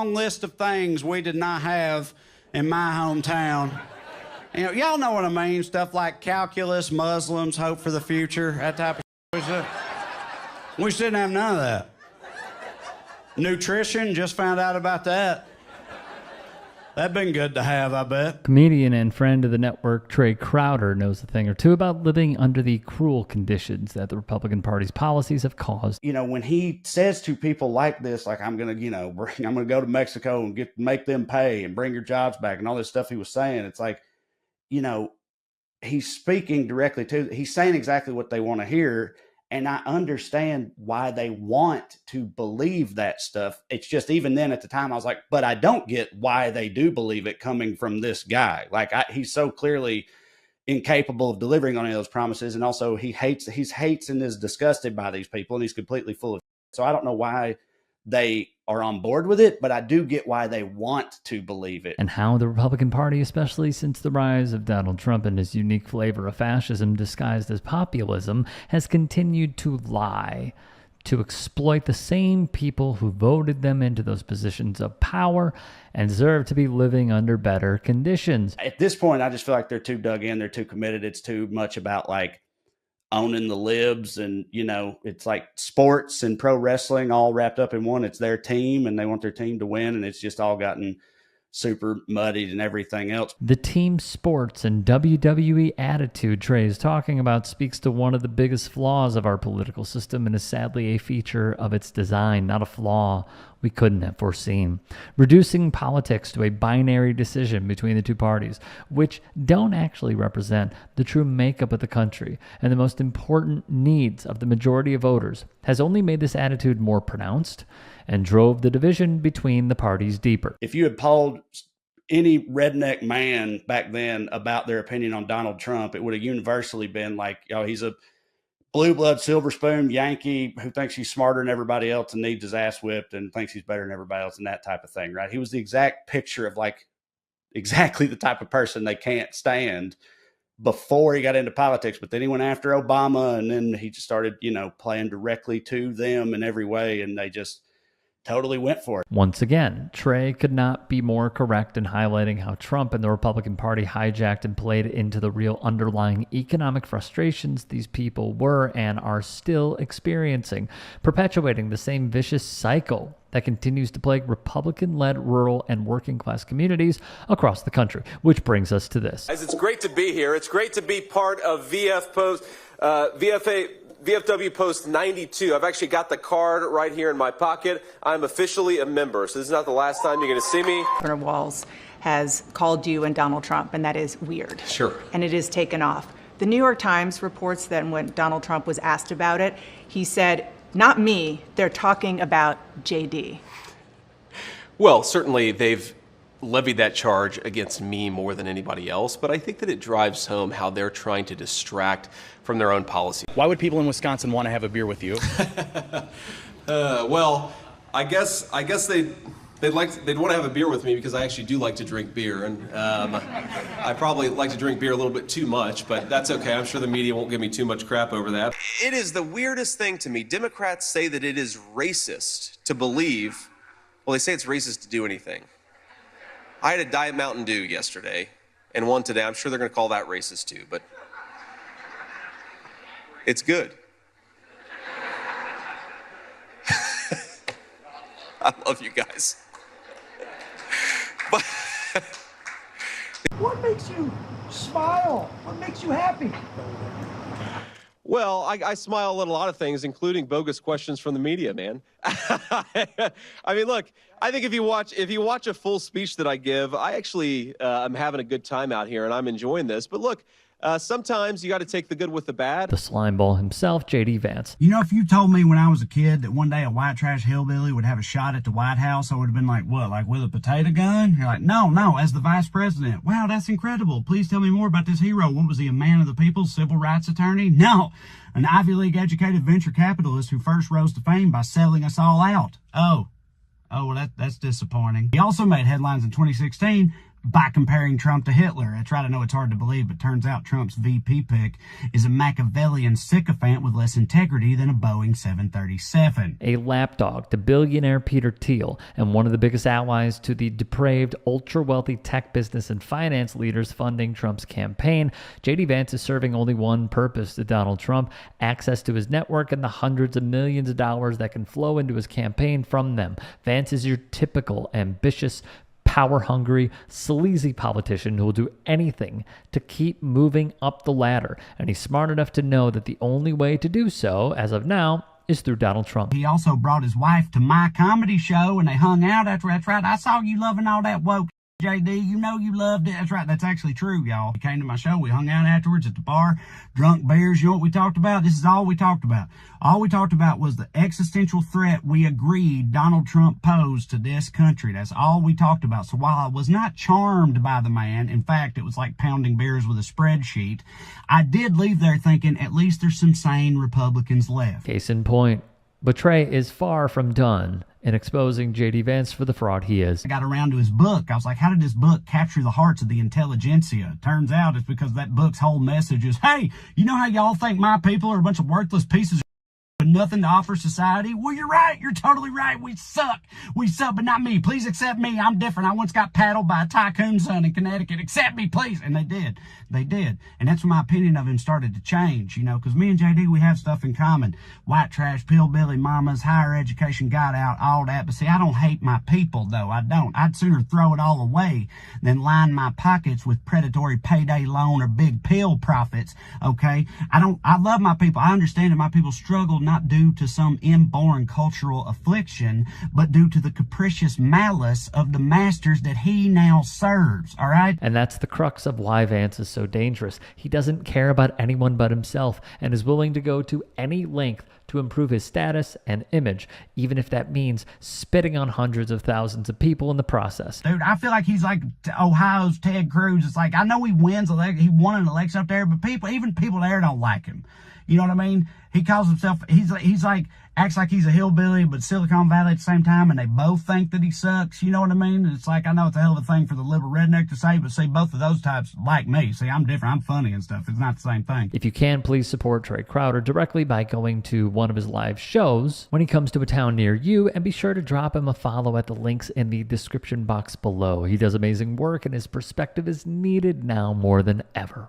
long list of things we did not have in my hometown. You know, y'all know what I mean. Stuff like calculus, Muslims, hope for the future, that type of shit. We just didn't have none of that. Nutrition, just found out about that. That'd been good to have, I bet. Comedian and friend of the network, Trae Crowder, knows a thing or two about living under the cruel conditions that the Republican Party's policies have caused. You know, when he says to people like this, like, I'm going to, I'm going to go to Mexico and make them pay and bring your jobs back and all this stuff he was saying, it's like, he's speaking directly he's saying exactly what they want to hear. And I understand why they want to believe that stuff. It's just, even then at the time, I was like, but I don't get why they do believe it coming from this guy. Like, he's so clearly incapable of delivering on any of those promises. And also he hates and is disgusted by these people, and he's completely full of shit. So I don't know why they are on board with it, but I do get why they want to believe it. And how the Republican Party, especially since the rise of Donald Trump and his unique flavor of fascism disguised as populism, has continued to lie, to exploit the same people who voted them into those positions of power and deserve to be living under better conditions. At this point, I just feel like they're too dug in, they're too committed. It's too much about like owning the libs, and it's like sports and pro wrestling all wrapped up in one. It's their team and they want their team to win, and it's just all gotten super muddied and everything else. The team sports and WWE attitude Trae is talking about speaks to one of the biggest flaws of our political system, and is sadly a feature of its design, not a flaw we couldn't have foreseen. Reducing politics to a binary decision between the two parties, which don't actually represent the true makeup of the country and the most important needs of the majority of voters, has only made this attitude more pronounced and drove the division between the parties deeper. If you had polled any redneck man back then about their opinion on Donald Trump, it would have universally been like, he's a blue blood, silver spoon Yankee who thinks he's smarter than everybody else and needs his ass whipped and thinks he's better than everybody else and that type of thing, right? He was the exact picture of like exactly the type of person they can't stand before he got into politics. But then he went after Obama, and then he just started, playing directly to them in every way, and they just totally went for it. Once again, Trae could not be more correct in highlighting how Trump and the Republican Party hijacked and played into the real underlying economic frustrations these people were and are still experiencing, perpetuating the same vicious cycle that continues to plague Republican-led rural and working-class communities across the country. Which brings us to this. It's great to be here. It's great to be part of VFW Post 92. I've actually got the card right here in my pocket. I'm officially a member, so this is not the last time you're going to see me. Governor Walz has called you and Donald Trump, and that is weird. Sure. And it is taken off. The New York Times reports that when Donald Trump was asked about it, he said, "Not me, they're talking about JD." Well, certainly they've levied that charge against me more than anybody else, but I think that it drives home how they're trying to distract from their own policy. Why would people in Wisconsin want to have a beer with you? Well, I guess they'd want to have a beer with me because I actually do like to drink beer, and I probably like to drink beer a little bit too much, but that's okay. I'm sure the media won't give me too much crap over that. It is the weirdest thing to me. Democrats say that it is racist to believe, well, they say it's racist to do anything. I had a Diet Mountain Dew yesterday and one today. I'm sure they're going to call that racist too, but it's good. I love you guys. But what makes you smile? What makes you happy? well, I smile at a lot of things, including bogus questions from the media, man. I mean, look, I think if you watch a full speech that I give, I actually am having a good time out here and I'm enjoying this. But look, sometimes you got to take the good with the bad. The slimeball himself, JD Vance. If you told me when I was a kid that one day a white trash hillbilly would have a shot at the White House, I would have been like, what, like with a potato gun? You're like, no, as the vice president. Wow, that's incredible. Please tell me more about this hero. What was he, a man of the people, civil rights attorney? No, an Ivy League educated venture capitalist who first rose to fame by selling us all out. Oh, well, that's disappointing. He also made headlines in 2016 by comparing Trump to Hitler. That's right, I know it's hard to believe, but turns out Trump's VP pick is a Machiavellian sycophant with less integrity than a Boeing 737. A lapdog to billionaire Peter Thiel and one of the biggest allies to the depraved, ultra-wealthy tech business and finance leaders funding Trump's campaign, JD Vance is serving only one purpose to Donald Trump: access to his network and the hundreds of millions of dollars that can flow into his campaign from them. Vance is your typical ambitious, power-hungry, sleazy politician who will do anything to keep moving up the ladder. And he's smart enough to know that the only way to do so, as of now, is through Donald Trump. He also brought his wife to my comedy show, and they hung out after. That's right, I saw you loving all that woke, JD. You know you loved it. That's right, that's actually true, y'all. He came to my show. We hung out afterwards at the bar, drunk beers. You know what we talked about? This is all we talked about. All we talked about was the existential threat we agreed Donald Trump posed to this country. That's all we talked about. So while I was not charmed by the man, in fact, it was like pounding beers with a spreadsheet, I did leave there thinking at least there's some sane Republicans left. Case in point. But Trae is far from done in exposing JD Vance for the fraud he is. I got around to his book. I was like, how did this book capture the hearts of the intelligentsia? Turns out it's because that book's whole message is, hey, you know how y'all think my people are a bunch of worthless pieces of with nothing to offer society? Well, you're right. You're totally right. We suck. We suck, but not me. Please accept me. I'm different. I once got paddled by a tycoon son in Connecticut. Accept me, please. And they did. They did. And that's when my opinion of him started to change, you know, because me and JD, we have stuff in common. White trash, pillbilly mamas, higher education got out, all that. But see, I don't hate my people, though. I don't. I'd sooner throw it all away than line my pockets with predatory payday loan or big pill profits, okay? I love my people. I understand that my people struggle not due to some inborn cultural affliction, but due to the capricious malice of the masters that he now serves, all right? And that's the crux of why Vance is so dangerous. He doesn't care about anyone but himself and is willing to go to any length to improve his status and image, even if that means spitting on hundreds of thousands of people in the process. Dude, I feel like he's like Ohio's Ted Cruz. It's like, I know he he won an election up there, but even people there don't like him. You know what I mean? He calls himself, he's like, acts like he's a hillbilly, but Silicon Valley at the same time, and they both think that he sucks. You know what I mean? It's like, I know it's a hell of a thing for the liberal redneck to say, but see, both of those types like me. See, I'm different. I'm funny and stuff. It's not the same thing. If you can, please support Trae Crowder directly by going to one of his live shows when he comes to a town near you, and be sure to drop him a follow at the links in the description box below. He does amazing work, and his perspective is needed now more than ever.